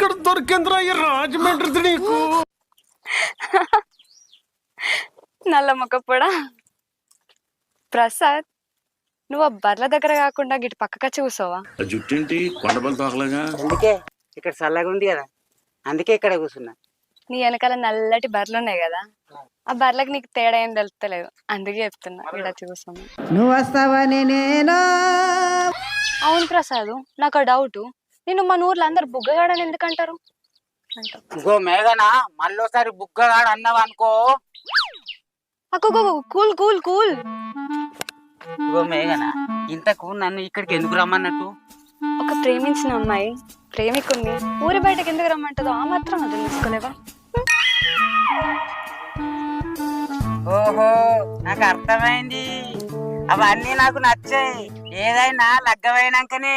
ఎక్కడ దొరికిందిరా ఈ రాజమండ్రి నీకు? నల్ల మొక్క పొడా. ప్రసాద్, నువ్వు ఆ బర్ల దగ్గర కాకుండా గిటు పక్కకొచ్చి కూర్చోవా? జుట్టేంటి కొండబల్ తోకలాగా? అందుకే ఇక్కడ చల్లగా ఉంది కదా, అందుకే ఇక్కడ కూర్చున్నా. నీ వెనకాల నల్లటి బర్రెలు ఉన్నాయి కదా, ఆ బర్లకు నీకు తేడా ఏం తెలుస్తలేదు, అందుకే చెప్తున్నా ఇక్కడ చూసాము. నువ్వు వస్తావా నేనేనా? అవును ప్రసాద్, నాకు డౌట్, నేను మన ఊర్లో అందరు బుగ్గగాడని ఎందుకంటారు అంటావు? ఇంకో మేఘనా, మళ్ళోసారి బుగ్గగాడు అన్నావు అనుకో. అక్కో కూల్ కూల్ కూల్. ఇంకో మేఘనా, ఇంతకు నన్ను ఇక్కడికి ఎందుకు రమ్మన్నట్టు? ఒక ప్రేమించిన అమ్మాయి ప్రేమికుని ఊరి బయటకు ఎందుకు రమ్మంటుందో ఆ మాత్రం అది తెలుసుకోలేవా? ఓహో, నాకు అర్థమైంది. అవన్నీ నాకు నచ్చాయి. ఏదైనా లగ్గమైనాకనే